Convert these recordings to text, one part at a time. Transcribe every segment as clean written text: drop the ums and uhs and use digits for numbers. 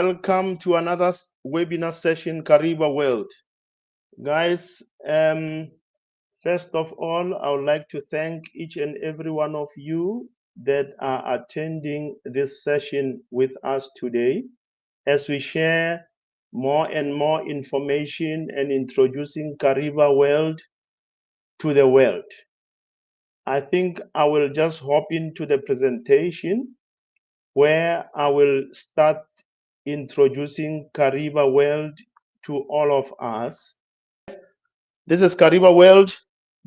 Welcome to another webinar session, KaribaWorld. Guys, first of all, I would like to thank each and every one of you that are attending this session with us today as we share more and more information and introducing KaribaWorld to the world. I think I will just hop into the presentation where I will start introducing KaribaWorld to all of us. This is KaribaWorld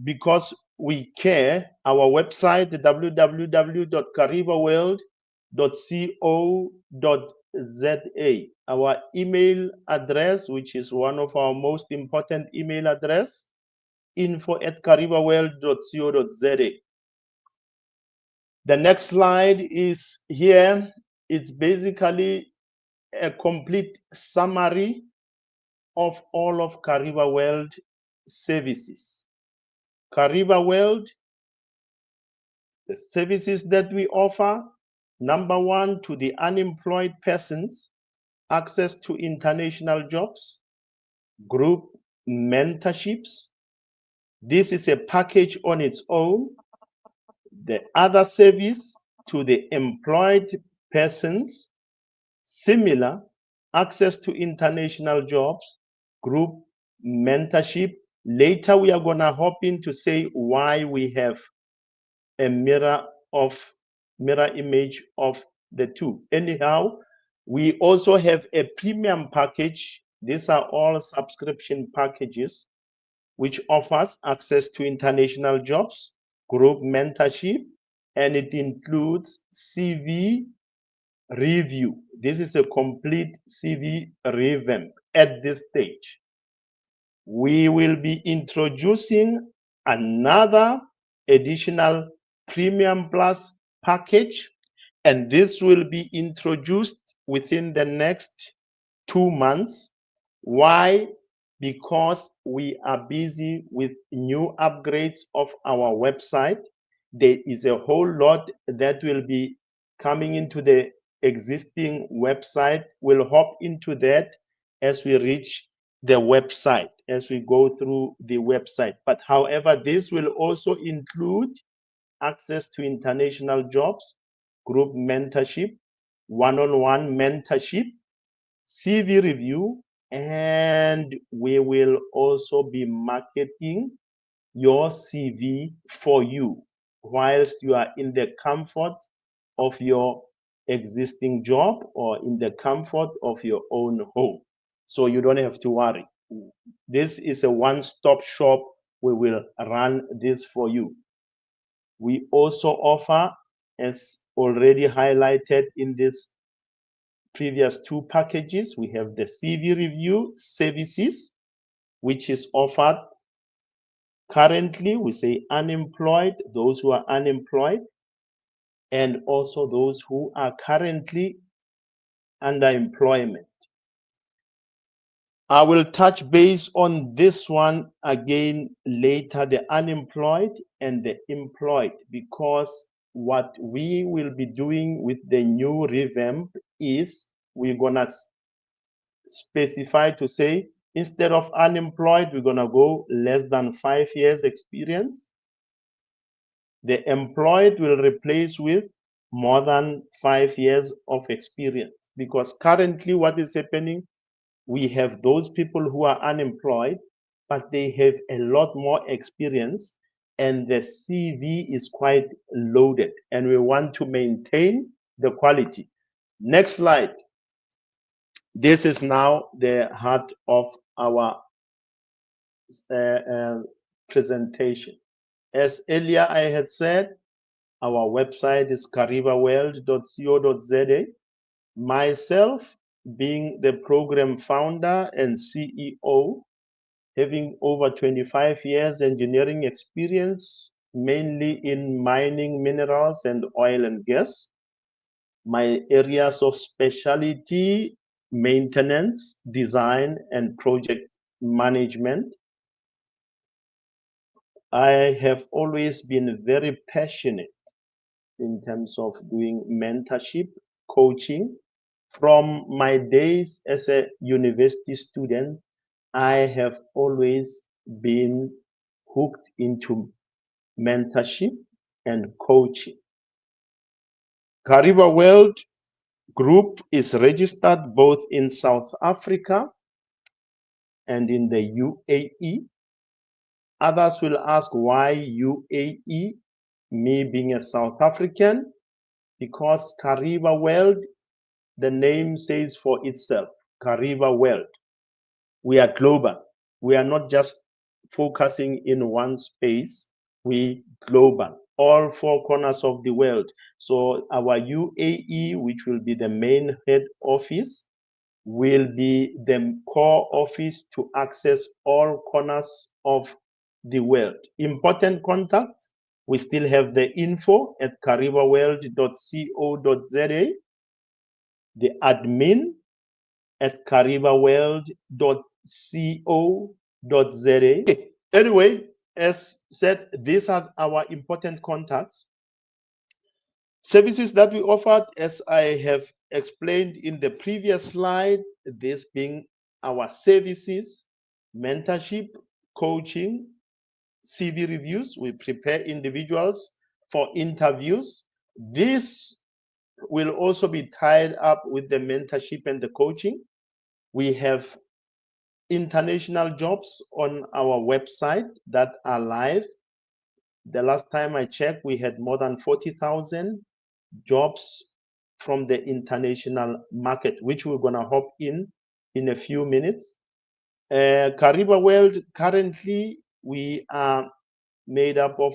because we care. Our website, www.karibaworld.co.za. Our email address, which is one of our most important email address, info@karibaworld.co.za. The next slide is here. It's basically a complete summary of all of KaribaWorld services. KaribaWorld, the services that we offer: number one, to the unemployed persons, access to international jobs, group mentorships. This is a package on its own. The other service, to the employed persons, similar, access to international jobs, group mentorship. Later, we are going to hop in to say why we have a mirror image of the two. Anyhow, we also have a premium package. These are all subscription packages which offers access to international jobs, group mentorship, and it includes CV review. This is a complete CV revamp at this stage. We will be introducing another additional Premium Plus package, and this will be introduced within the next 2 months. Why? Because we are busy with new upgrades of our website. There is a whole lot that will be coming into the existing website. We'll hop into that as we reach the website, as we go through the website. But however, this will also include access to international jobs, group mentorship, one-on-one mentorship, CV review, and we will also be marketing your CV for you whilst you are in the comfort of your existing job or in the comfort of your own home. So you don't have to worry. This is a one-stop shop. We will run this for you. We also offer, as already highlighted in this previous two packages, we have the CV review services, which is offered currently, we say unemployed, those who are unemployed, and also those who are currently under employment. I will touch base on this one again later, the unemployed and the employed, because what we will be doing with the new revamp is we're going to specify to say, instead of unemployed, we're going to go less than 5 years experience. The employed will replace with more than 5 years of experience, because currently what is happening, we have those people who are unemployed, but they have a lot more experience and the CV is quite loaded, and we want to maintain the quality. Next slide. This is now the heart of our presentation. As earlier I had said, our website is karibaworld.co.za. Myself, being the program founder and CEO, having over 25 years engineering experience, mainly in mining, minerals, and oil and gas. My areas of specialty: maintenance, design, and project management. I have always been very passionate in terms of doing mentorship, coaching, From my days as a university student, I have always been hooked into mentorship and coaching. KaribaWorld Group is registered both in South Africa and in the UAE. Others will ask why UAE, me being a South African, because KaribaWorld, the name says for itself, KaribaWorld. We are global. We are not just focusing in one space, we global, all four corners of the world. So our UAE, which will be the main head office, will be the core office to access all corners of the world. Important contacts, we still have the info at karibaworld.co.za, the admin at karibaworld.co.za. Anyway, as said, these are our important contacts. Services that we offered, as I have explained in the previous slide, this being our services, mentorship, coaching, CV reviews. We prepare individuals for interviews. This will also be tied up with the mentorship and the coaching. We have international jobs on our website that are live. The last time I checked, we had more than 40,000 jobs from the international market, which we're going to hop in a few minutes. KaribaWorld, currently, we are made up of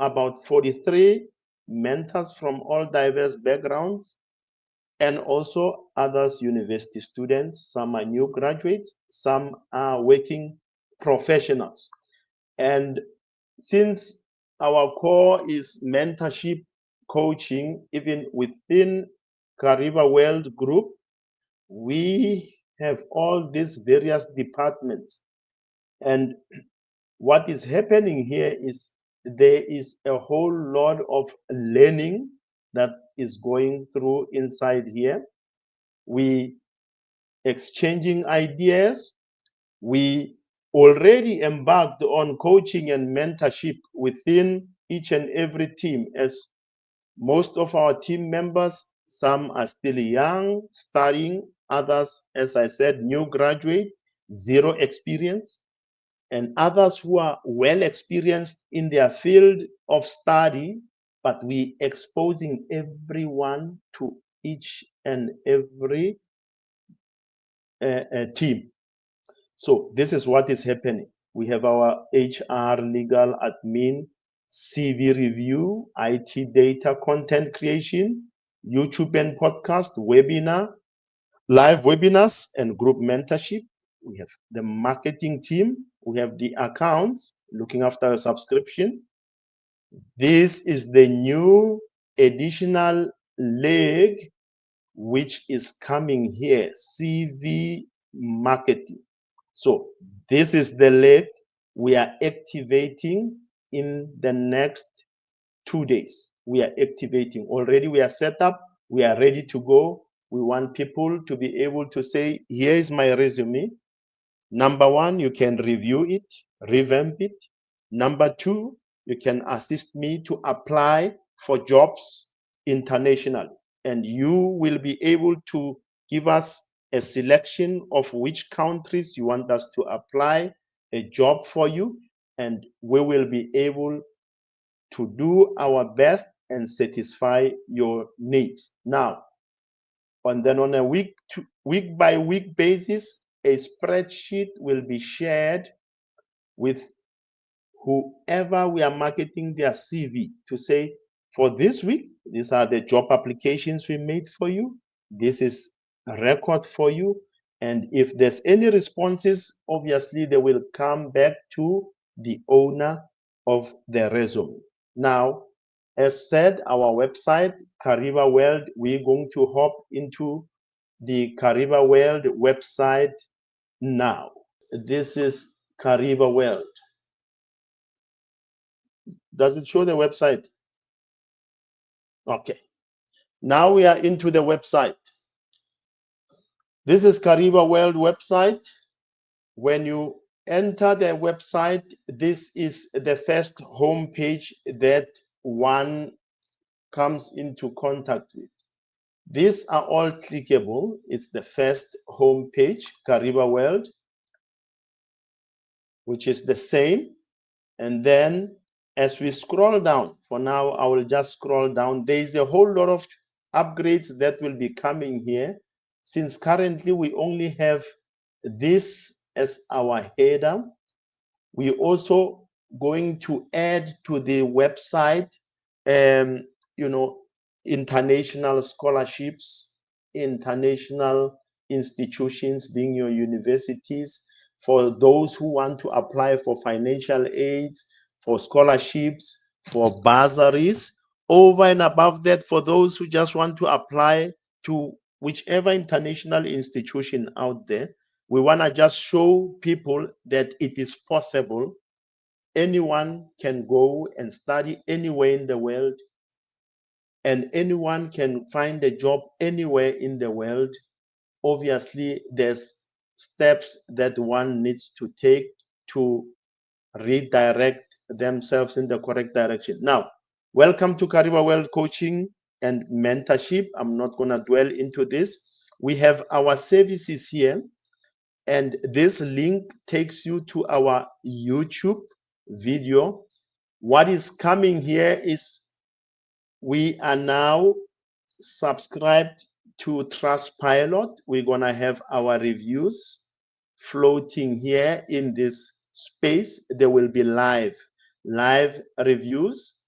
about 43 mentors from all diverse backgrounds, and also others university students. Some are new graduates, some are working professionals. And since our core is mentorship, coaching, even within KaribaWorld Group, we have all these various departments. And what is happening here is there is a whole lot of learning that is going through inside here. We exchanging ideas. We already embarked on coaching and mentorship within each and every team, as most of our team members, some are still young, studying, others, as I said, new graduate, zero experience, and others who are well experienced in their field of study, but we exposing everyone to each and every team. So this is what is happening. We have our HR, legal, admin, CV review, IT data, content creation, YouTube and podcast, webinar, live webinars, and group mentorship. We have the marketing team. We have the accounts, looking after a subscription. This is the new additional leg which is coming here, CV marketing. So this is the leg we are activating in the next 2 days. We are activating already. We are set up. We are ready to go. We want people to be able to say, here is my resume. Number one, you can review it, revamp it. Number two, you can assist me to apply for jobs internationally. And you will be able to give us a selection of which countries you want us to apply a job for you. And we will be able to do our best and satisfy your needs. Now, and then on a week by week basis, a spreadsheet will be shared with whoever we are marketing their CV to say, for this week, these are the job applications we made for you. This is a record for you. And if there's any responses, obviously they will come back to the owner of the resume. Now, as said, our website, KaribaWorld, we're going to hop into the KaribaWorld website now. This is KaribaWorld. Does it show the website? Okay. Now we are into the website. This is KaribaWorld website. When you enter the website, this is the first home page that one comes into contact with. These are all clickable. It's the first home page, KaribaWorld, which is the same. And then as we scroll down, for now, I will just scroll down. There is a whole lot of upgrades that will be coming here. Since currently we only have this as our header, we also going to add to the website, you know, international scholarships, international institutions, being your universities, for those who want to apply for financial aid, for scholarships, for bursaries. Over and above that, for those who just want to apply to whichever international institution out there, we want to just show people that it is possible. Anyone can go and study anywhere in the world, and anyone can find a job anywhere in the world. Obviously, there's steps that one needs to take to redirect themselves in the correct direction. Now, welcome to KaribaWorld Coaching and Mentorship. I'm not going to dwell into this. We have our services here, and this link takes you to our YouTube video. What is coming here is we are now subscribed to Trustpilot. We're going to have our reviews floating here in this space. There will be live reviews.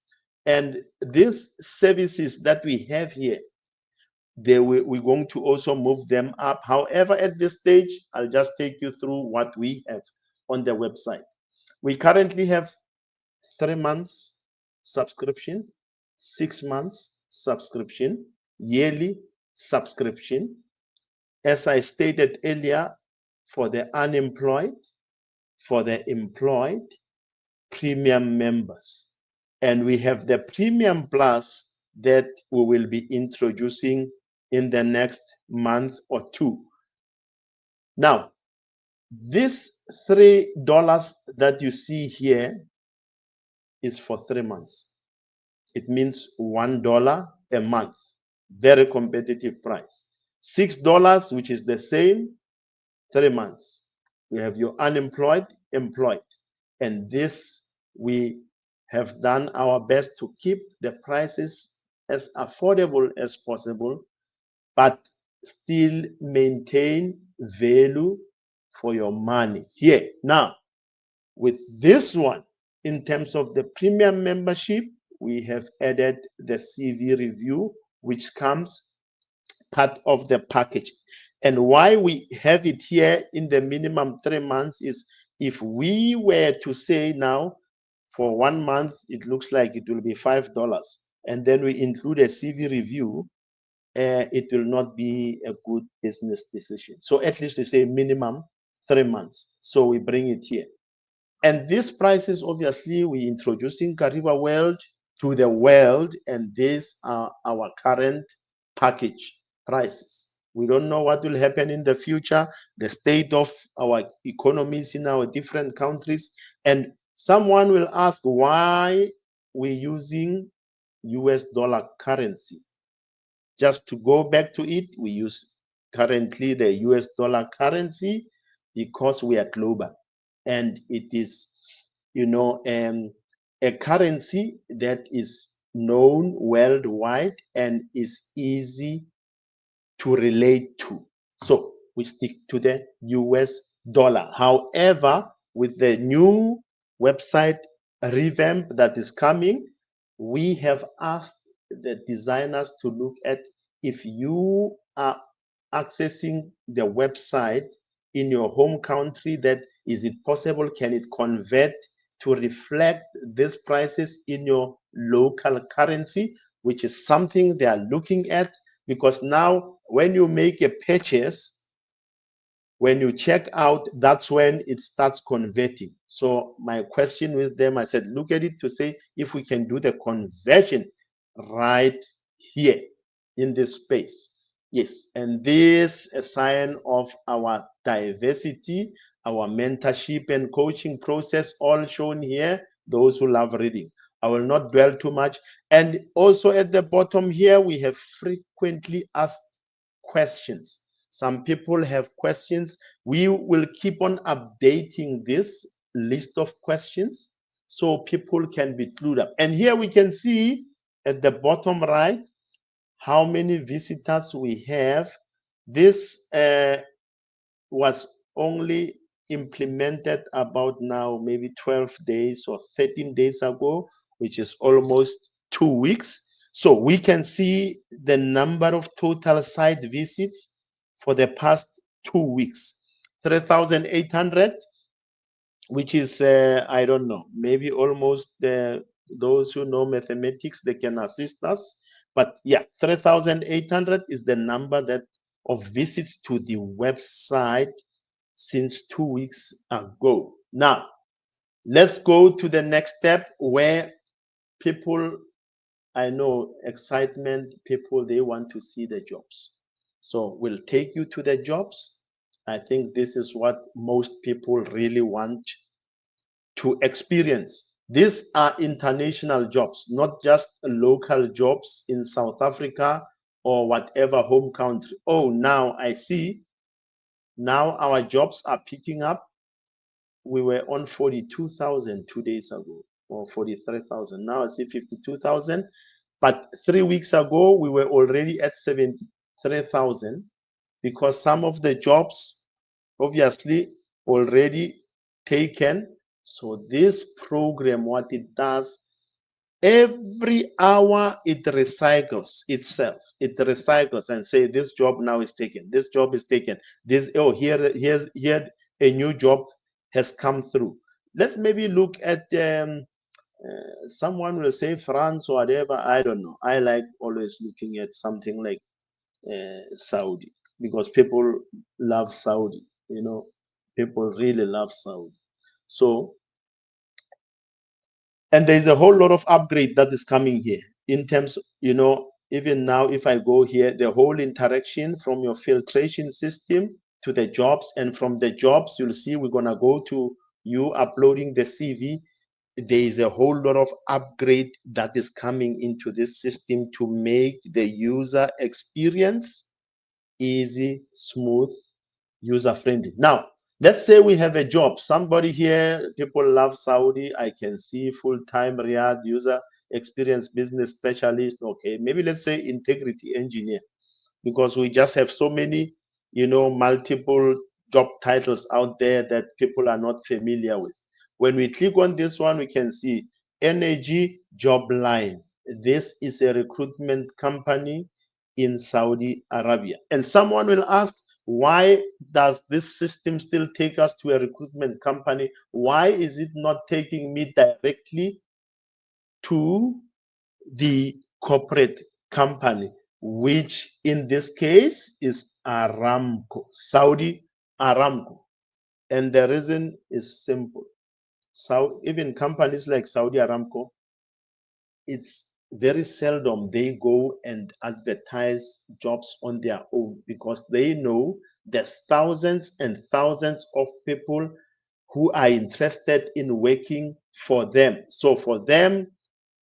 And these services that we have here, we're going to also move them up. However, at this stage, I'll just take you through what we have on the website. We currently have 3 months subscription, 6 months subscription, yearly subscription. As I stated earlier, for the unemployed, for the employed, premium members. And we have the premium plus that we will be introducing in the next month or two. Now, this $3 that you see here is for 3 months. It means $1 a month. Very competitive price. $6, which is the same, 3 months. We have your unemployed, employed. And this, we have done our best to keep the prices as affordable as possible, but still maintain value for your money. Here, now, with this one, in terms of the premium membership, we have added the CV review, which comes part of the package. And why we have it here in the minimum 3 months is if we were to say now for 1 month, it looks like it will be $5, and then we include a CV review, it will not be a good business decision. So at least we say minimum 3 months. So we bring it here. And these prices, obviously, we're introducing KaribaWorld to the world, and these are our current package prices. We don't know what will happen in the future, the state of our economies in our different countries. And someone will ask why we're using US dollar currency. Just to go back to it, we use currently the US dollar currency because we are global. And it is, a currency that is known worldwide and is easy to relate to. So we stick to the US dollar. However, with the new website revamp that is coming, we have asked the designers to look at if you are accessing the website in your home country, that is it possible, can it convert to reflect these prices in your local currency, which is something they are looking at. Because now when you make a purchase, when you check out, that's when it starts converting. So my question with them, I said, look at it to say if we can do the conversion right here in this space. Yes, and this a sign of our diversity, our mentorship and coaching process, all shown here. Those who love reading, I will not dwell too much. And also at the bottom here, we have frequently asked questions. Some people have questions. We will keep on updating this list of questions so people can be clued up. And here we can see at the bottom right how many visitors we have. This was only implemented about now maybe 12 days or 13 days ago, which is almost 2 weeks. So we can see the number of total site visits for the past 2 weeks, 3,800, which is, I don't know, maybe almost those who know mathematics, they can assist us. But yeah, 3,800 is the number that of visits to the website since 2 weeks ago. Now, let's go to the next step where people, I know excitement, people, they want to see the jobs. So we'll take you to the jobs. I think this is what most people really want to experience. These are international jobs, not just local jobs in South Africa or whatever home country. Oh, now I see. Now our jobs are picking up. We were on 42,000 2 days ago, or 43,000. Now I see 52,000. But 3 weeks ago, we were already at 73,000 because some of the jobs obviously already taken. So this program, what it does, every hour it recycles itself. It recycles and say this job now is taken. This job is taken. This here a new job has come through. Let's maybe look at someone will say France or whatever. I don't know. I like always looking at something like Saudi because people love Saudi. You know, people really love Saudi. So, and there's a whole lot of upgrade that is coming here in terms, even now, if I go here, the whole interaction from your filtration system to the jobs, and from the jobs, you'll see we're going to go to you uploading the CV. There is a whole lot of upgrade that is coming into this system to make the user experience easy, smooth, user friendly. Now, let's say we have a job. Somebody here, people love Saudi. I can see full-time Riyadh user experience business specialist. Okay, maybe let's say integrity engineer, because we just have so many, multiple job titles out there that people are not familiar with. When we click on this one, we can see energy job line. This is a recruitment company in Saudi Arabia. And someone will ask, why does this system still take us to a recruitment company? Why is it not taking me directly to the corporate company, which in this case is Aramco, Saudi Aramco? And the reason is simple. So even companies like Saudi Aramco, it's very seldom they go and advertise jobs on their own because they know there's thousands and thousands of people who are interested in working for them. So for them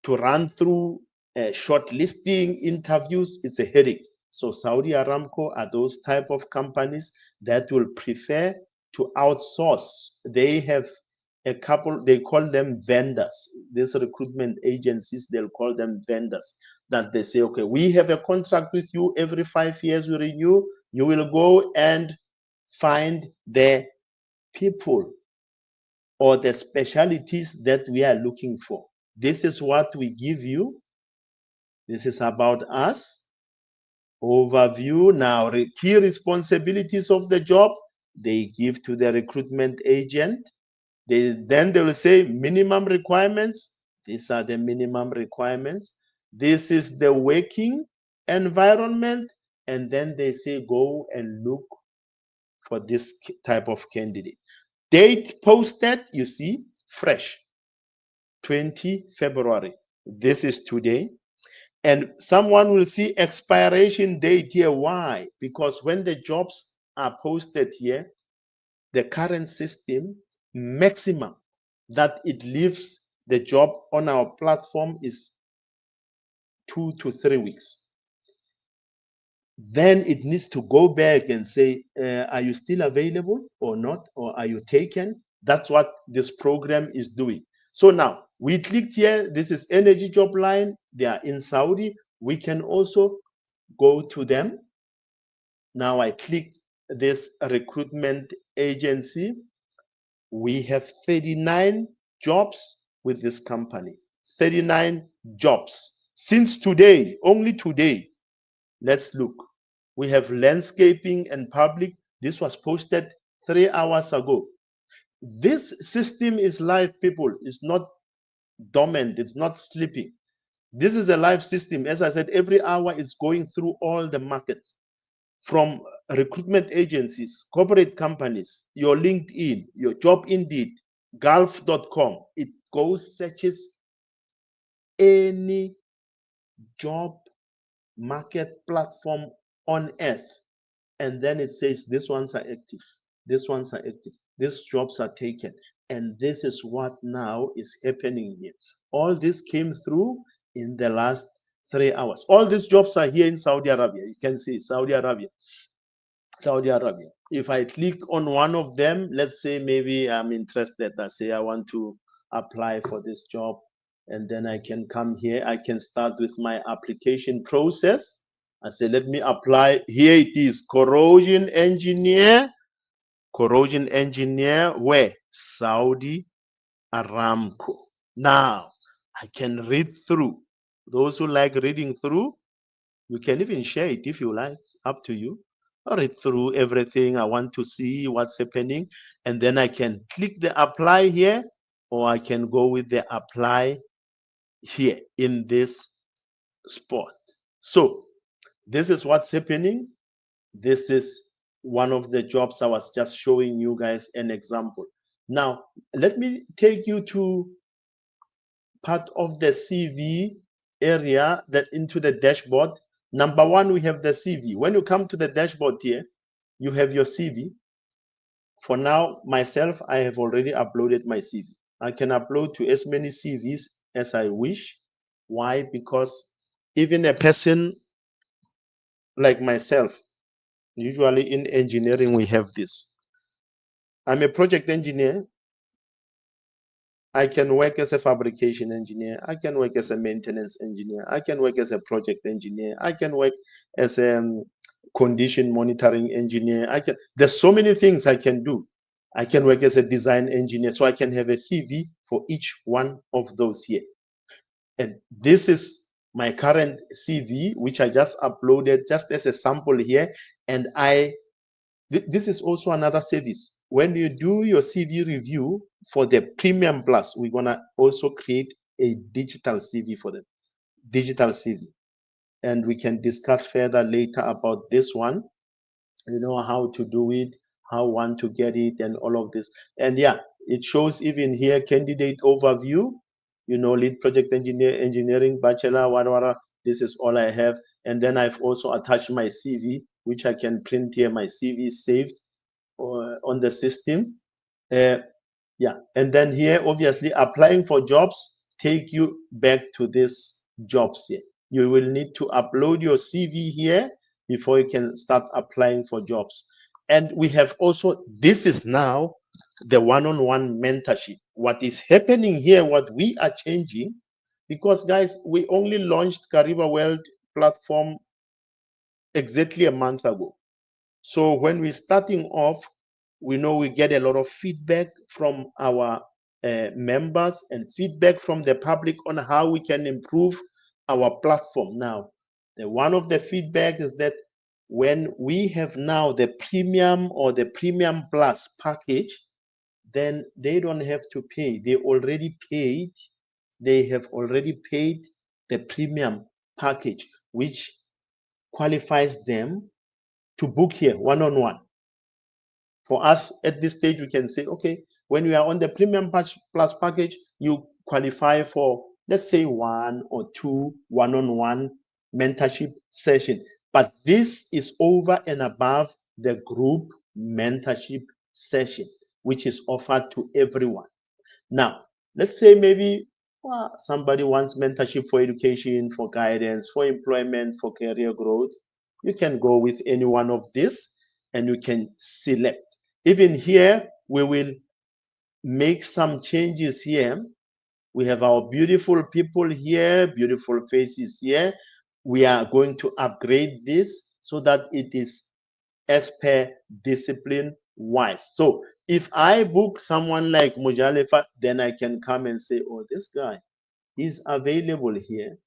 to run through shortlisting interviews, it's a headache. So Saudi Aramco are those type of companies that will prefer to outsource. They have a couple, they call them vendors. These recruitment agencies, they'll call them vendors. That they say, okay, we have a contract with you, every 5 years we renew. You will go and find the people or the specialties that we are looking for. This is what we give you. This is about us. Overview. Now, key responsibilities of the job, they give to the recruitment agent. Then they will say minimum requirements. These are the minimum requirements. This is the working environment. And then they say, go and look for this type of candidate. Date posted, you see, fresh, 20 February. This is today. And someone will see expiration date here. Why? Because when the jobs are posted here, the current system maximum that it leaves the job on our platform is 2 to 3 weeks. Then it needs to go back and say, are you still available or not? Or are you taken? That's what this program is doing. So now we clicked here. This is Energy Job Line. They are in Saudi. We can also go to them. Now I click this recruitment agency. We have 39 jobs with this company. 39 jobs since today, only today. Let's look. We have landscaping and public. This was posted 3 hours ago. This system is live, people. It's not dormant. It's not sleeping. This is a live system. As I said, every hour it's going through all the markets, from recruitment agencies, corporate companies, your LinkedIn, your job Indeed, gulf.com. It goes, searches any job market platform on earth, and then it says these ones are active, these ones are active, these jobs are taken. And this is what now is happening here. All this came through in the last 3 hours. All these jobs are here in Saudi Arabia. You can see Saudi Arabia. If I click on one of them, let's say maybe I'm interested, I say I want to apply for this job, and then I can come here, I can start with my application process. I say, let me apply. Here it is, corrosion engineer. Corrosion engineer, where? Saudi Aramco. Now, I can read through. Those who like reading through, you can even share it if you like, up to you. I'll read through everything. I want to see what's happening. And then I can click the apply here, or I can go with the apply here in this spot. So this is what's happening. This is one of the jobs I was just showing you guys an example. Now, let me take you to part of the CV area, that into the dashboard. Number one, we have the CV. When you come to the dashboard here, you have your CV. For now, myself, I have already uploaded my CV. I can upload to as many CVs as I wish. Why? Because even a person like myself, usually in engineering, we have this. I'm a project engineer. I can work as a fabrication engineer. I can work as a maintenance engineer. I can work as a project engineer. I can work as a condition monitoring engineer. There's so many things I can do. I can work as a design engineer. So I can have a CV for each one of those here. And this is my current CV, which I just uploaded just as a sample here. And this is also another service. When you do your CV review for the Premium Plus, we're going to also create a digital CV for them, digital CV. And we can discuss further later about this one, how to do it, how one to get it, and all of this. And yeah, it shows even here candidate overview, lead project engineer, engineering, bachelor, whatever. This is all I have. And then I've also attached my CV, which I can print here. My CV is saved on the system. Yeah, and then here, obviously, applying for jobs take you back to this jobs here. You will need to upload your CV here before you can start applying for jobs. And we have also, this is now the one-on-one mentorship. What is happening here, what we are changing, because guys, we only launched KaribaWorld platform exactly a month ago. So when we're starting off, we know we get a lot of feedback from our members and feedback from the public on how we can improve our platform. Now, one of the feedback is that when we have now the premium or the premium plus package, then they don't have to pay. They already paid. They have already paid the premium package, which qualifies them to book here one-on-one. For us at this stage, we can say, okay, when we are on the Premium Plus package, you qualify for let's say 1 or 2 one-on-one mentorship session. But this is over and above the group mentorship session, which is offered to everyone. Now, let's say maybe somebody wants mentorship for education, for guidance, for employment, for career growth. You can go with any one of these and you can select. Even here, we will make some changes here. We have our beautiful people here, beautiful faces here. We are going to upgrade this so that it is as per discipline wise. So if I book someone like Mujalefa, then I can come and say, oh, this guy is available here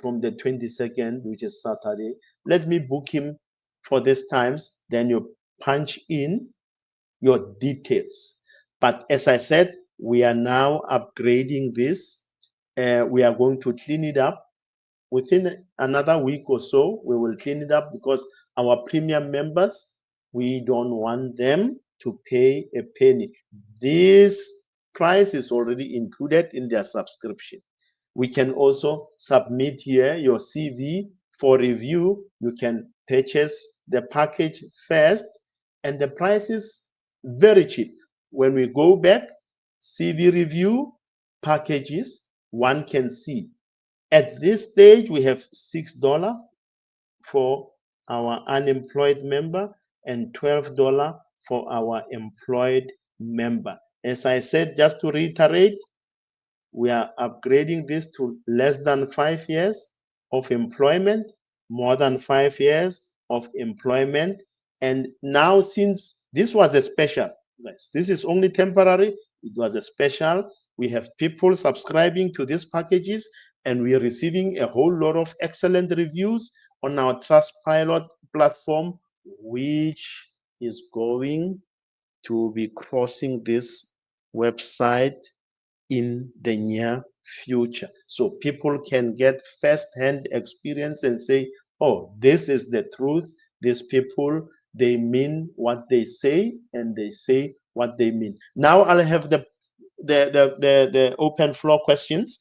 from the 22nd, which is Saturday. Let me book him for this times. Then you punch in your details. But as I said, we are now upgrading this. We are going to clean it up. Within another week or so, we will clean it up because our premium members, we don't want them to pay a penny. This price is already included in their subscription. We can also submit here your CV for review. You can purchase the package first, and the price is very cheap. When we go back, CV review packages, one can see. At this stage, we have $6 for our unemployed member and $12 for our employed member. As I said, just to reiterate, we are upgrading this to less than 5 years of employment, more than 5 years of employment. And now, since this was a special, this is only temporary, it was a special. We have people subscribing to these packages, and we are receiving a whole lot of excellent reviews on our Trustpilot platform, which is going to be crossing this website in the near future. So people can get first-hand experience and say, oh, this is the truth. These people, they mean what they say, and they say what they mean. Now I'll have the open floor questions.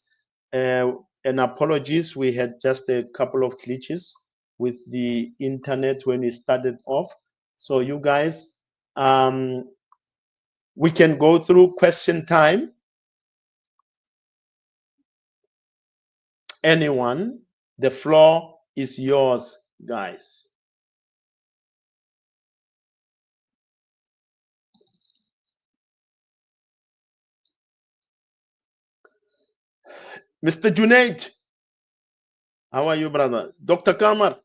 And apologies, we had just a couple of glitches with the internet when we started off. So you guys, we can go through question time. Anyone, the floor is yours, guys. Mr. Junaid, how are you, brother? Dr. Kamar,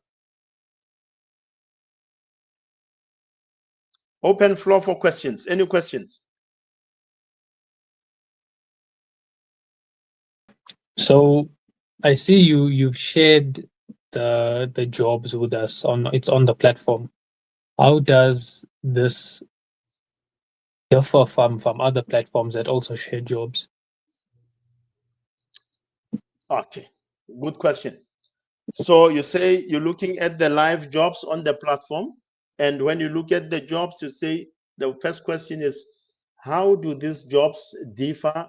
open floor for questions. Any questions? So I see you've shared the jobs with us it's on the platform. How does this differ from other platforms that also share jobs? Okay, good question. So you say you're looking at the live jobs on the platform, and when you look at the jobs, you say the first question is, how do these jobs differ,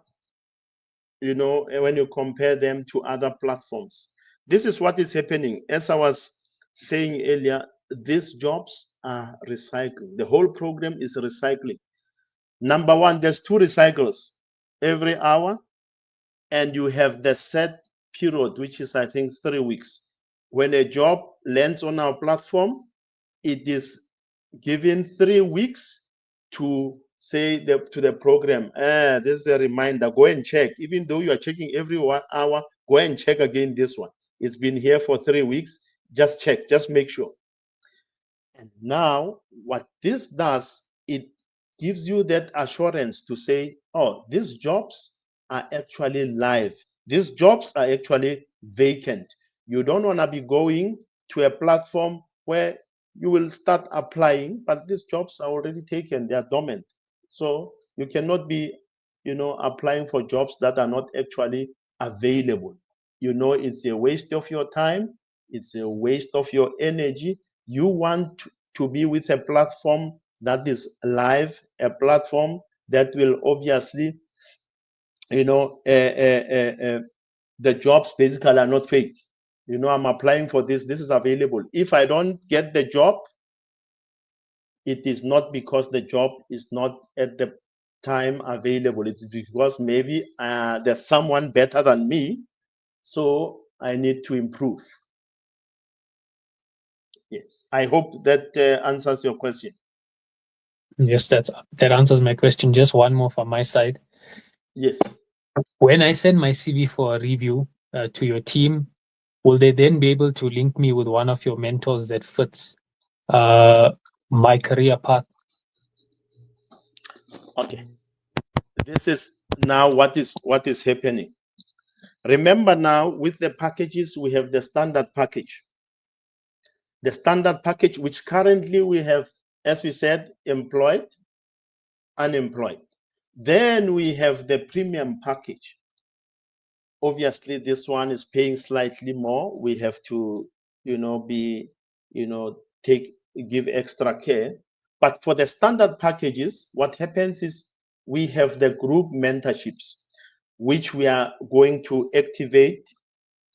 when you compare them to other platforms? This is what is happening. As I was saying earlier, these jobs are recycling. The whole program is recycling. Number one, there's 2 recycles every hour, and you have the set period, which is, I think, 3 weeks. When a job lands on our platform, it is given 3 weeks to say to the program, this is a reminder, go and check. Even though you are checking every 1 hour, go and check again this one. It's been here for 3 weeks. Just check, just make sure. And now what this does, it gives you that assurance to say, oh, these jobs are actually live. These jobs are actually vacant. You don't want to be going to a platform where you will start applying, but these jobs are already taken, they are dormant. So you cannot be, applying for jobs that are not actually available. It's a waste of your time, it's a waste of your energy. You want to be with a platform that is live, a platform that will obviously, the jobs basically are not fake. You know, I'm applying for this, this is available. If I don't get the job, it is not because the job is not at the time available. It's because maybe there's someone better than me, so I need to improve. Yes, I hope that answers your question. Yes, that answers my question. Just one more from my side. Yes. When I send my CV for a review to your team, will they then be able to link me with one of your mentors that fits my career path? Okay. This is now what is happening. Remember now, with the packages, we have the standard package. The standard package, which currently we have, as we said, employed, unemployed. Then we have the premium package. Obviously, this one is paying slightly more. We have to, give extra care. But for the standard packages, what happens is we have the group mentorships, which we are going to activate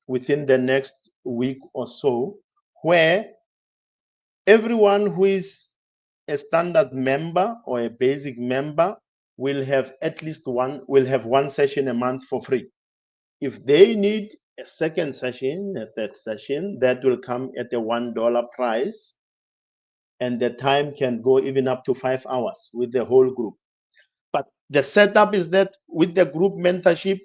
within the next week or so, where everyone who is a standard member or a basic member will have one session a month for free. If they need a second session, a third session, that will come at a $1 price, and the time can go even up to 5 hours with the whole group. But the setup is that with the group mentorship,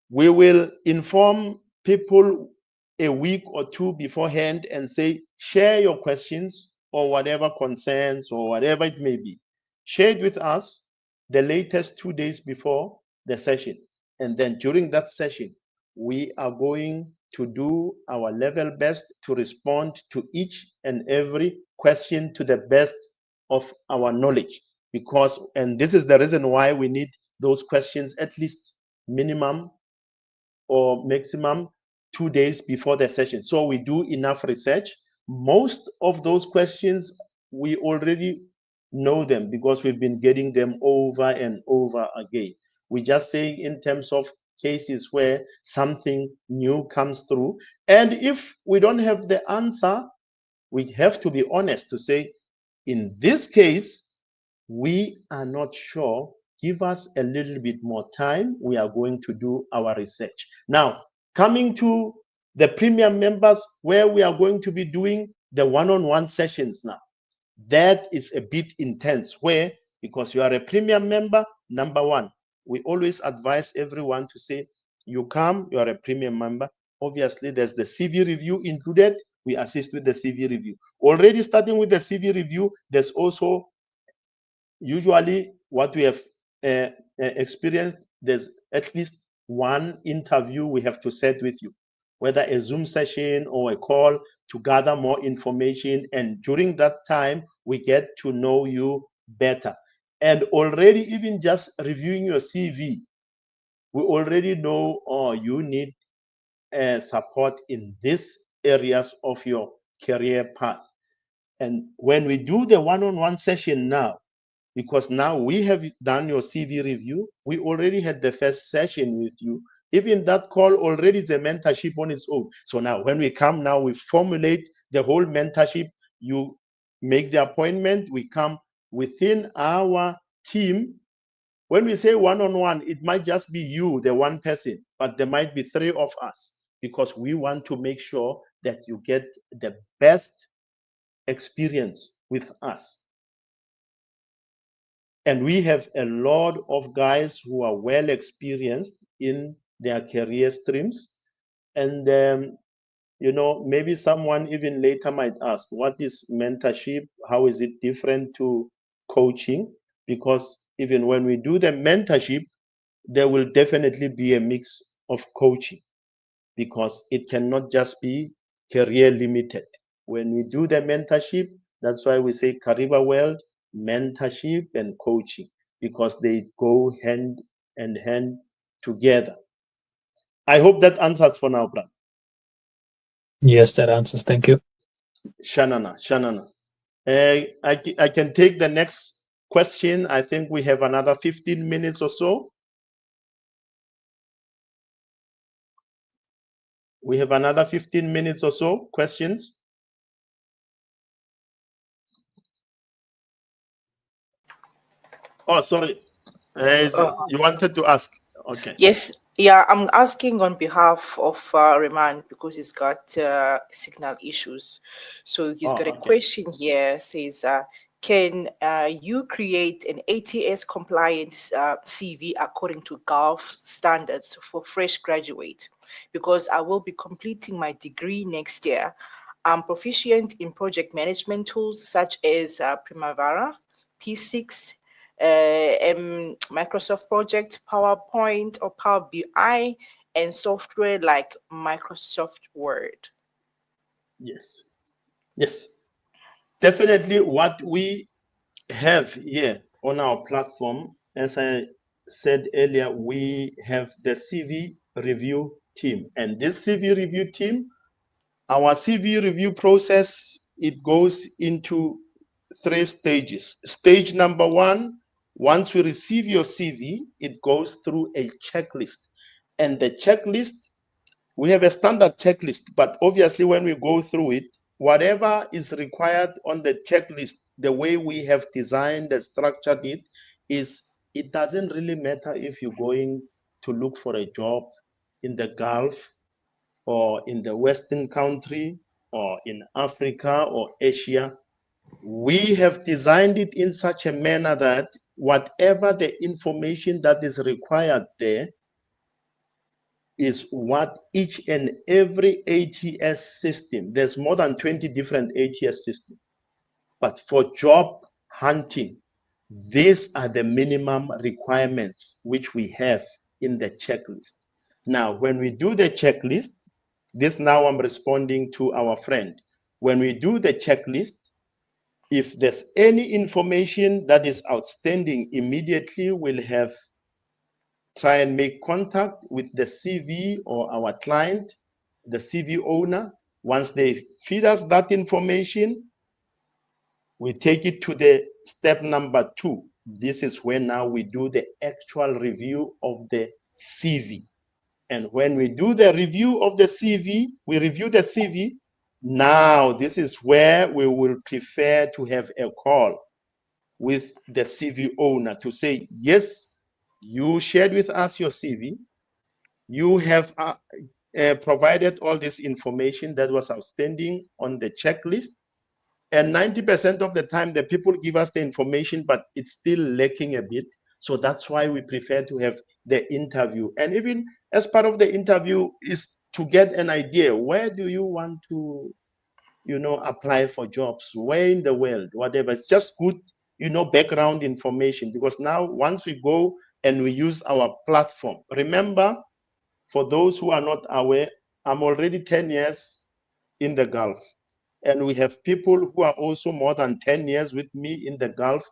we will inform people a week or two beforehand and say, share your questions or whatever concerns or whatever it may be. Share it with us the latest 2 days before the session. And then during that session, we are going to do our level best to respond to each and every question to the best of our knowledge. And this is the reason why we need those questions at least minimum or maximum 2 days before the session. So we do enough research. Most of those questions, we already know them because we've been getting them over and over again. We just say in terms of cases where something new comes through. And if we don't have the answer, we have to be honest to say, in this case, we are not sure. Give us a little bit more time. We are going to do our research. Now, coming to the premium members, where we are going to be doing the one-on-one sessions now. That is a bit intense, where, because you are a premium member, number one, we always advise everyone to say, you come, you are a premium member. Obviously, there's the CV review included. We assist with the CV review. Already starting with the CV review, there's also usually what we have experienced, there's at least one interview we have to set with you, whether a Zoom session or a call, to gather more information. And during that time, we get to know you better. And already, even just reviewing your CV, we already know, oh, you need support in these areas of your career path. And when we do the one-on-one session now, because now we have done your CV review, we already had the first session with you. Even that call already is a mentorship on its own. So now when we come now, we formulate the whole mentorship. You make the appointment, we come within our team. When we say one-on-one, it might just be you, the one person, but there might be 3 of us, because we want to make sure that you get the best experience with us. And we have a lot of guys who are well experienced in their career streams. And, maybe someone even later might ask, what is mentorship? How is it different to coaching? Because even when we do the mentorship, there will definitely be a mix of coaching, because it cannot just be career limited. When we do the mentorship, that's why we say KaribaWorld, mentorship and coaching, because they go hand in hand together. I hope that answers for now, Brad. Yes, that answers. Thank you. Shanana. I can take the next question. I think we have another 15 minutes or so. We have another 15 minutes or so. Questions? Oh, sorry. You wanted to ask? Okay. Yes, yeah, I'm asking on behalf of Reman because he's got signal issues. So he's got a Okay. question here. Says, can you create an ATS compliant CV according to Gulf standards for fresh graduate? Because I will be completing my degree next year. I'm proficient in project management tools such as Primavera, P6, Microsoft Project, PowerPoint or Power BI, and software like Microsoft Word. Yes. Yes. Definitely what we have here on our platform, as I said earlier, we have the CV review team. And this CV review team, our CV review process, it goes into 3 stages. Stage number 1, once we receive your CV, it goes through a checklist. And the checklist, we have a standard checklist, but obviously when we go through it, whatever is required on the checklist, the way we have designed and structured it, is it doesn't really matter if you're going to look for a job in the Gulf or in the Western country or in Africa or Asia. We have designed it in such a manner that whatever the information that is required there is what each and every ATS system, there's more than 20 different ATS systems, but for job hunting, these are the minimum requirements which we have in the checklist. Now, when we do the checklist, this now I'm responding to our friend. When we do the checklist, if there's any information that is outstanding, immediately we'll have try and make contact with the CV or our client, the CV owner. Once they feed us that information, we take it to the step number 2. This is when now we do the actual review of the CV. And when we do the review of the CV, we review the CV. Now, this is where we will prefer to have a call with the CV owner to say, yes, you shared with us your CV. You have provided all this information that was outstanding on the checklist. And 90% of the time, the people give us the information, but it's still lacking a bit. So that's why we prefer to have the interview. And even as part of the interview is to get an idea, where do you want to, apply for jobs? Where in the world, whatever. It's just good, background information. Because now once we go and we use our platform, remember, for those who are not aware, I'm already 10 years in the Gulf. And we have people who are also more than 10 years with me in the Gulf,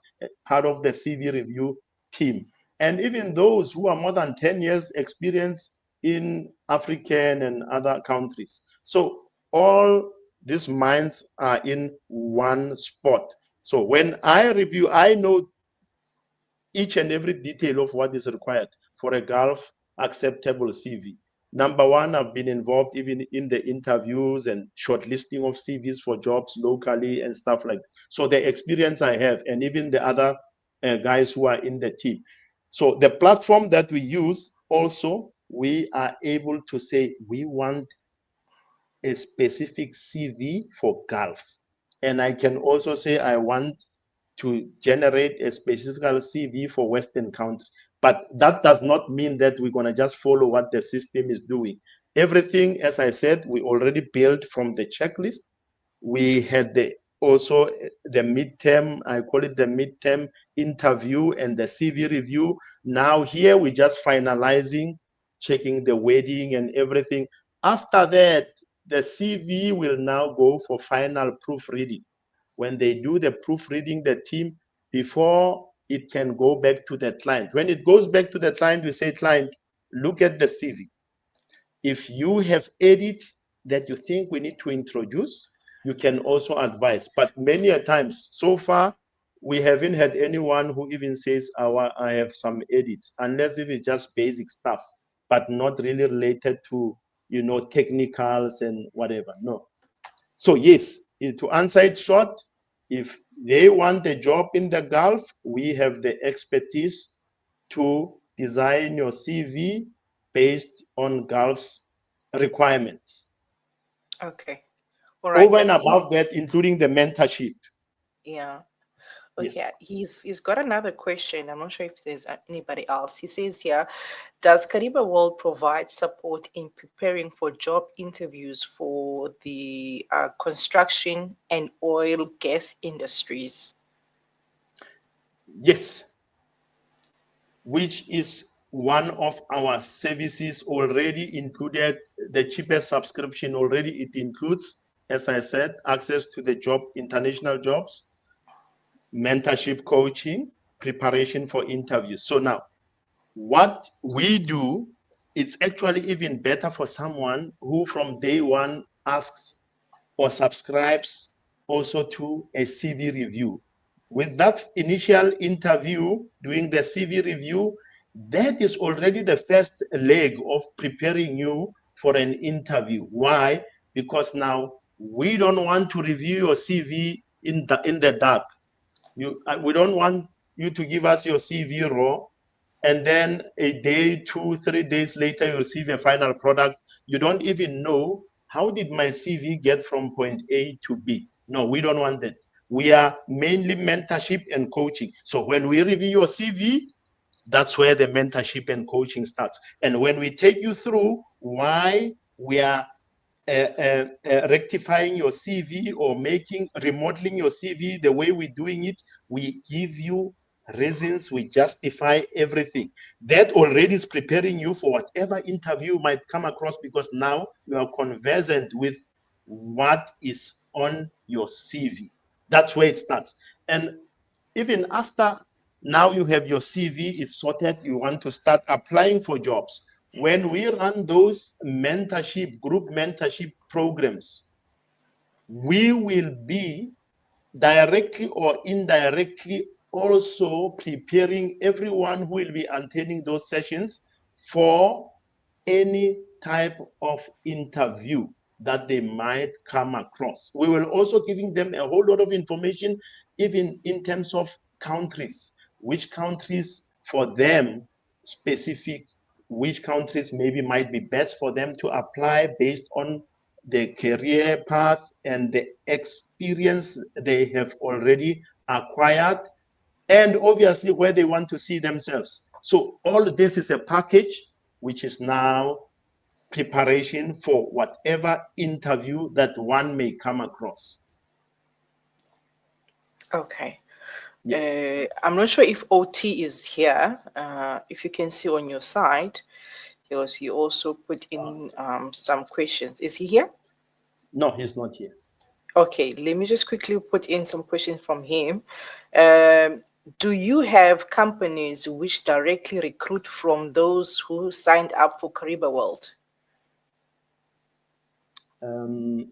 part of the CV review team. And even those who are more than 10 years experience in African and other countries. So all these minds are in one spot. So when I review, I know each and every detail of what is required for a Gulf acceptable CV. Number 1, I've been involved even in the interviews and shortlisting of CVs for jobs locally and stuff like that. So the experience I have, and even the other guys who are in the team. So the platform that we use also, we are able to say we want a specific CV for Gulf. And I can also say I want to generate a specific CV for Western country. But that does not mean that we're going to just follow what the system is doing. Everything, as I said, we already built from the checklist. We had also the midterm, I call it the midterm interview and the CV review. Now here we're just finalizing, checking the wording and everything. After that, the CV will now go for final proofreading. When they do the proofreading, the team, before it can go back to the client. When it goes back to the client, we say, client, look at the CV. If you have edits that you think we need to introduce, you can also advise. But many a times, so far, we haven't had anyone who even says, I have some edits, unless if it's just basic stuff, but not really related to technicals and whatever. No. So yes, to answer it short, if they want a job in the Gulf, we have the expertise to design your CV based on Gulf's requirements. Okay. All right. Over and above that, including the mentorship. Yeah. Okay, Yes. he's got another question. I'm not sure if there's anybody else. He says here, does KaribaWorld provide support in preparing for job interviews for the construction and oil gas industries? Yes, which is one of our services already included. The cheapest subscription already, it includes, as I said, access to the international jobs, mentorship coaching, preparation for interviews. So now, what we do, it's actually even better for someone who from day one asks or subscribes also to a CV review. With that initial interview, doing the CV review, that is already the first leg of preparing you for an interview. Why? Because now we don't want to review your CV in the dark. We don't want you to give us your CV raw, and then a day, 2, 3 days later, you receive a final product. You don't even know, how did my CV get from point A to B? No, we don't want that. We are mainly mentorship and coaching. So when we review your CV, that's where the mentorship and coaching starts. And when we take you through why we are rectifying your CV or remodeling your CV the way we're doing it, we give you reasons, we justify everything. That already is preparing you for whatever interview you might come across, because now you are conversant with what is on your CV. That's where it starts. And even after now you have your CV, it's sorted, you want to start applying for jobs. When we run those group mentorship programs, we will be directly or indirectly also preparing everyone who will be attending those sessions for any type of interview that they might come across. We will also giving them a whole lot of information, even in terms of countries, which countries for them specific, which countries maybe might be best for them to apply based on the career path and the experience they have already acquired, and obviously where they want to see themselves. So all of this is a package which is now preparation for whatever interview that one may come across. Okay. Yes. I'm not sure if OT is here. If you can see on your side, because he also put in some questions. Is he here? No, he's not here. Okay, let me just quickly put in some questions from him. Do you have companies which directly recruit from those who signed up for KaribaWorld?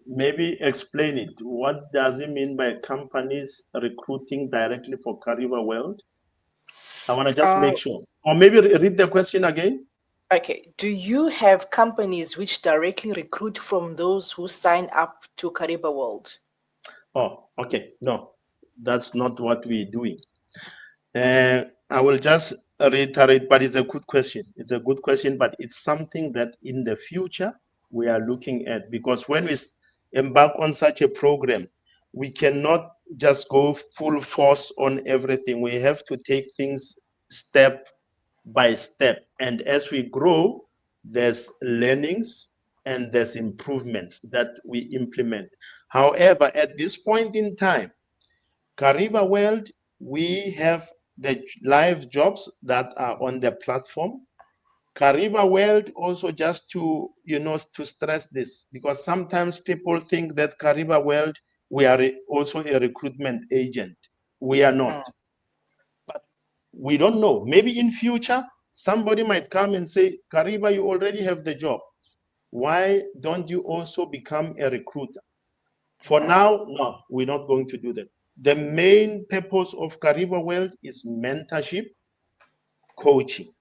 Maybe explain it. What does it mean by companies recruiting directly for KaribaWorld? I want to just make sure. Or maybe read the question again. Okay. Do you have companies which directly recruit from those who sign up to KaribaWorld? Oh, okay. No, that's not what we're doing. I will just reiterate, but it's a good question. It's a good question, but it's something that in the future we are looking at, because when we embark on such a program, we cannot just go full force on everything. We have to take things step by step. And as we grow, there's learnings and there's improvements that we implement. However, at this point in time, KaribaWorld, we have the live jobs that are on the platform. KaribaWorld also, just to to stress this, because sometimes people think that KaribaWorld, we are also a recruitment agent. We are not. But we don't know. Maybe in future somebody might come and say, Kariba, you already have the job. Why don't you also become a recruiter? For now, no, we're not going to do that. The main purpose of KaribaWorld is mentorship, coaching.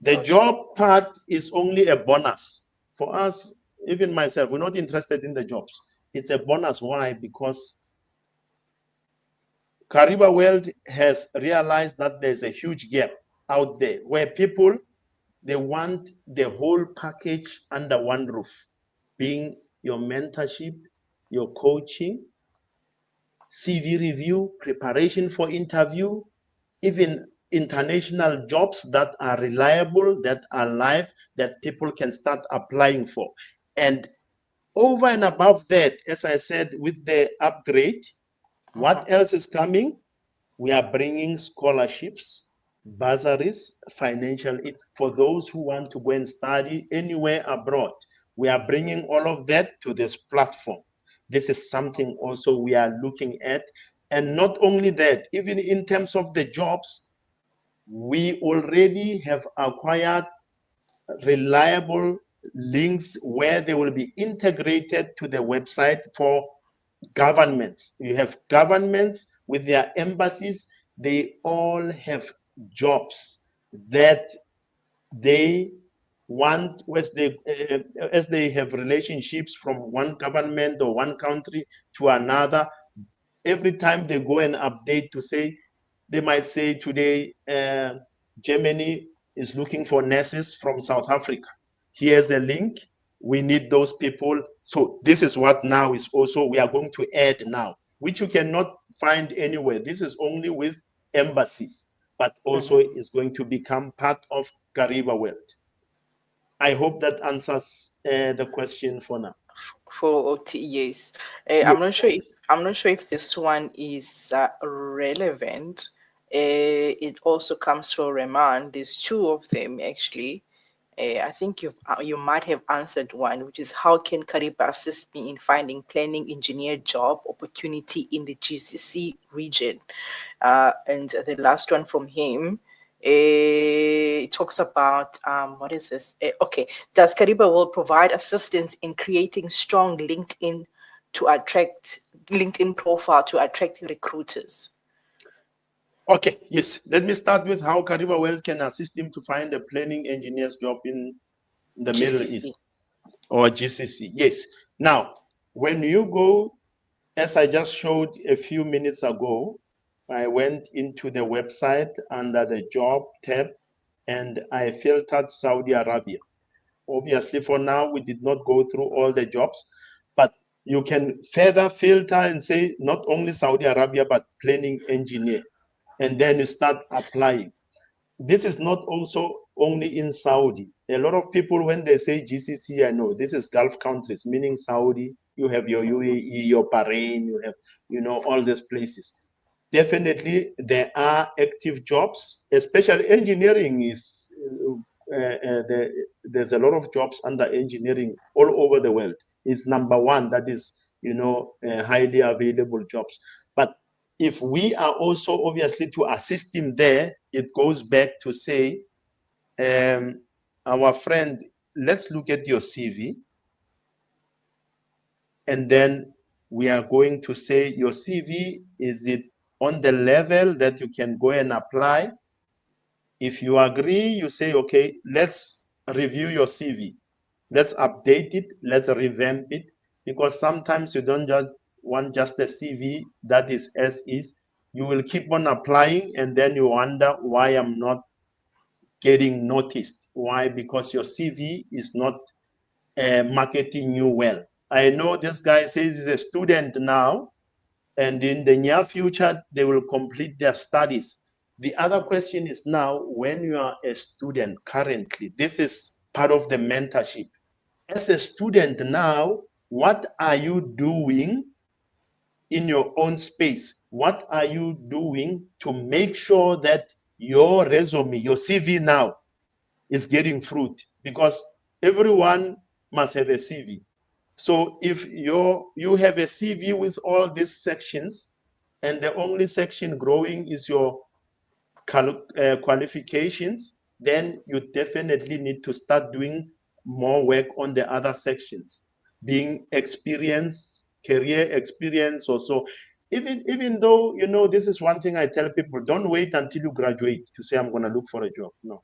The job part is only a bonus For us, even myself, we're not interested in the jobs. It's a bonus. Why? Because KaribaWorld has realized that there's a huge gap out there where people, they want the whole package under one roof, being your mentorship, your coaching, CV review, preparation for interview, even international jobs that are reliable, that are live, that people can start applying for. And over and above that, as I said, with the upgrade, what else is coming? We are bringing scholarships, bursaries, financial aid for those who want to go and study anywhere abroad. We are bringing all of that to this platform. This is something also we are looking at. And not only that, even in terms of the jobs, we already have acquired reliable links where they will be integrated to the website for governments. You have governments with their embassies, they all have jobs that they want, as they have relationships from one government or one country to another. Every time they go and update to say, they might say today, Germany is looking for nurses from South Africa. Here's a link. We need those people. So this is what now is also we are going to add now, which you cannot find anywhere. This is only with embassies, but also is going to become part of KaribaWorld. I hope that answers the question for now. For OT, yes. Yes. I'm not sure if this one is relevant. It also comes from Reman. There's two of them actually. I think you might have answered one, which is how can Kariba assist me in finding planning engineer job opportunity in the GCC region? And the last one from him, it talks about what is this? Okay, does KaribaWorld provide assistance in creating strong LinkedIn profile to attract recruiters? Okay, yes. Let me start with how KaribaWorld can assist him to find a planning engineer's job in the Middle East or GCC. Yes. Now, when you go, as I just showed a few minutes ago, I went into the website under the job tab and I filtered Saudi Arabia. Obviously, for now, we did not go through all the jobs, but you can further filter and say not only Saudi Arabia, but planning engineer. And then you start applying. This is not also only in Saudi. A lot of people, when they say GCC, I know this is Gulf countries, meaning Saudi. You have your UAE, your Bahrain, you have, all these places. Definitely, there are active jobs, especially engineering is, there's a lot of jobs under engineering all over the world. It's number one, that is, highly available jobs. But if we are also obviously to assist him there, it goes back to say, our friend, let's look at your CV. And then we are going to say your CV, is it on the level that you can go and apply? If you agree, you say, okay, let's review your CV. Let's update it. Let's revamp it. Because sometimes you don't just want just a CV that is as is. You will keep on applying and then you wonder why I'm not getting noticed. Why? Because your CV is not marketing you well. I know this guy says he's a student now, and in the near future, they will complete their studies. The other question is now, when you are a student currently, this is part of the mentorship. As a student now, what are you doing in your own space? What are you doing to make sure that your resume, your CV now is getting fruit? Because everyone must have a CV. So if you have a CV with all these sections, and the only section growing is your qualifications, then you definitely need to start doing more work on the other sections, being experience, career experience also. Even though, this is one thing I tell people, don't wait until you graduate to say, I'm going to look for a job. No.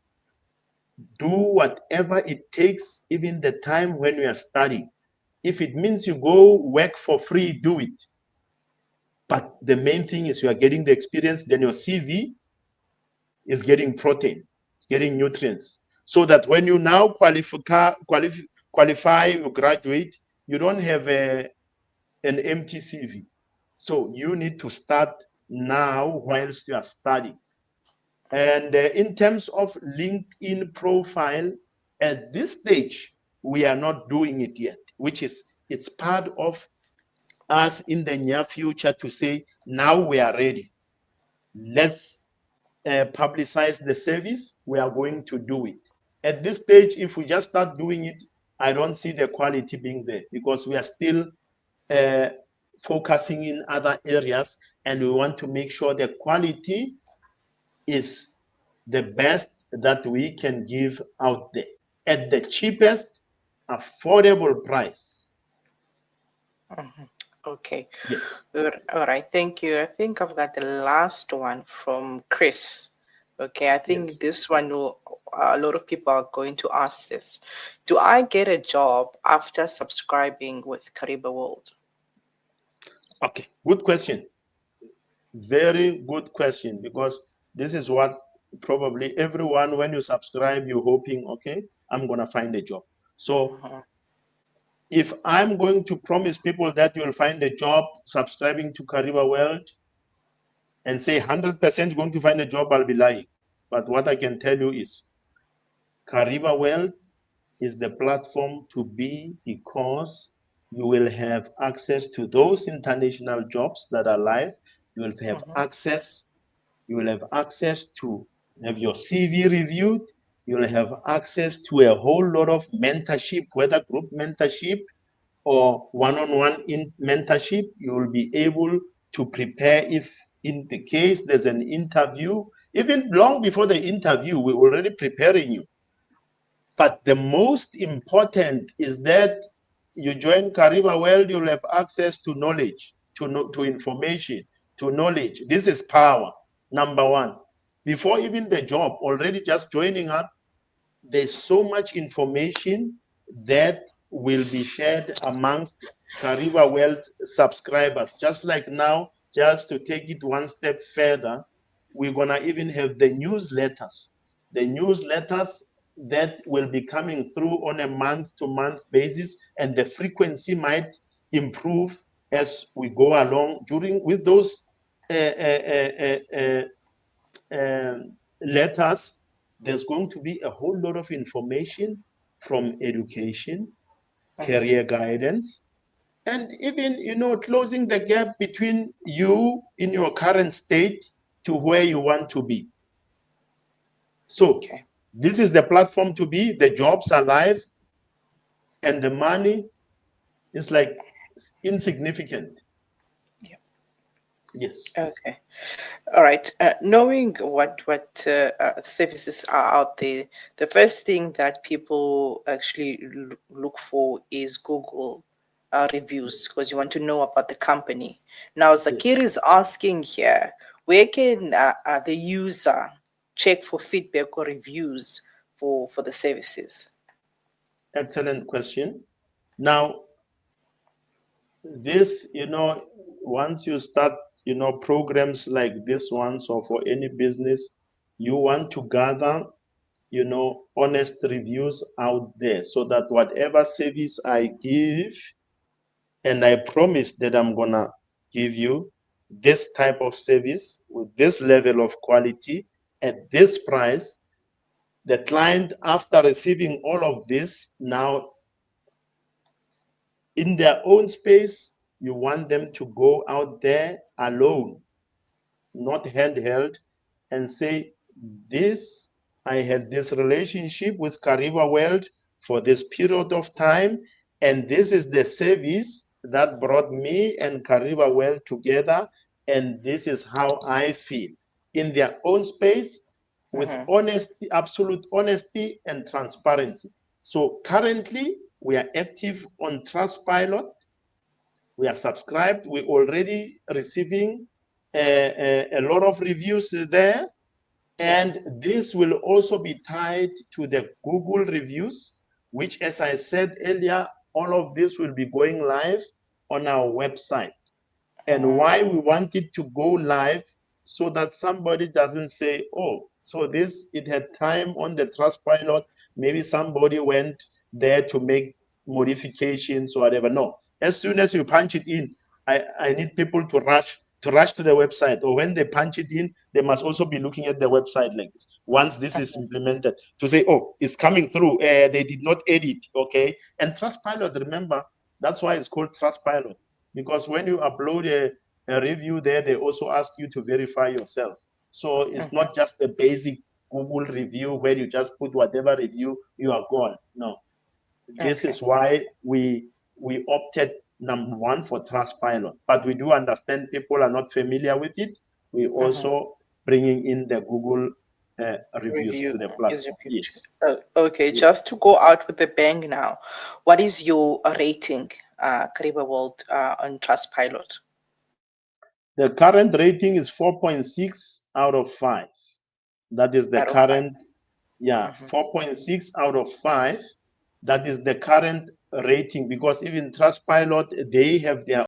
Do whatever it takes, even the time when you are studying. If it means you go work for free, do it. But the main thing is you are getting the experience, then your CV is getting protein, it's getting nutrients. So that when you now qualify, you graduate, you don't have an empty CV. So you need to start now whilst you are studying. And in terms of LinkedIn profile, at this stage, we are not doing it yet, which is, it's part of us in the near future to say, now we are ready. Let's publicize the service. We are going to do it. At this stage, if we just start doing it, I don't see the quality being there because we are still focusing in other areas, and we want to make sure the quality is the best that we can give out there at the cheapest affordable price. Okay. Yes. All right. Thank you. I think I've got the last one from Chris. Okay. I think Yes. this one will, a lot of people are going to ask this. Do I get a job after subscribing with KaribaWorld? Okay. Good question. Very good question, because this is what probably everyone, when you subscribe, you're hoping, okay, I'm going to find a job. So if I'm going to promise people that you'll find a job subscribing to KaribaWorld and say 100% going to find a job, I'll be lying. But what I can tell you is KaribaWorld is the platform to be, because you will have access to those international jobs that are live. You will have access. You will have access to have your CV reviewed. You will have access to a whole lot of mentorship, whether group mentorship or one-on-one mentorship. You will be able to prepare if in the case there's an interview. Even long before the interview, we're already preparing you. But the most important is that you join KaribaWorld, you'll have access to knowledge, to information, to knowledge. This is power, number one. Before even the job, already just joining up, there's so much information that will be shared amongst KaribaWorld subscribers. Just like now, just to take it one step further, we're gonna even have the newsletters. The newsletters that will be coming through on a month-to-month basis, and the frequency might improve as we go along during with those letters. There's going to be a whole lot of information from education, career guidance, and even, closing the gap between you in your current state to where you want to be. So this is the platform to be. The jobs are live, and the money is like insignificant. Yeah. Yes. Okay. All right. Knowing what services are out there, the first thing that people actually look for is Google reviews, because you want to know about the company. Now, Zakir is asking here, where can the user check for feedback or reviews for the services? Excellent question. Now, this, once you start, programs like this one, so for any business, you want to gather, honest reviews out there, so that whatever service I give, and I promise that I'm gonna give you this type of service with this level of quality at this price, the client, after receiving all of this, now in their own space, you want them to go out there alone, not handheld, and say, this, I had this relationship with KaribaWorld for this period of time, and this is the service that brought me and KaribaWorld together, and this is how I feel, in their own space, with honesty, absolute honesty and transparency. So currently, we are active on Trustpilot. We are subscribed. We're already receiving a lot of reviews there. And this will also be tied to the Google reviews, which, as I said earlier, all of this will be going live on our website. And why we want it to go live, so that somebody doesn't say, oh, so this, it had time on the Trustpilot, maybe somebody went there to make modifications or whatever. No, as soon as you punch it in, I need people to rush to the website, or when they punch it in, they must also be looking at the website like this. Once this is implemented, to say, oh, it's coming through, they did not edit, okay? And Trustpilot, remember, that's why it's called Trustpilot, because when you upload a review there, they also ask you to verify yourself. So it's not just a basic Google review where you just put whatever review, you are gone. No, this is why we opted, number one, for Trustpilot. But we do understand people are not familiar with it. We also bringing in the Google reviews to the platform. Yes. Okay, just to go out with the bang now, what is your rating, KaribaWorld, on Trustpilot? The current rating is 4.6 out of 5. That is the current, 4.6 out of 5. That is the current rating, because even Trustpilot, they have their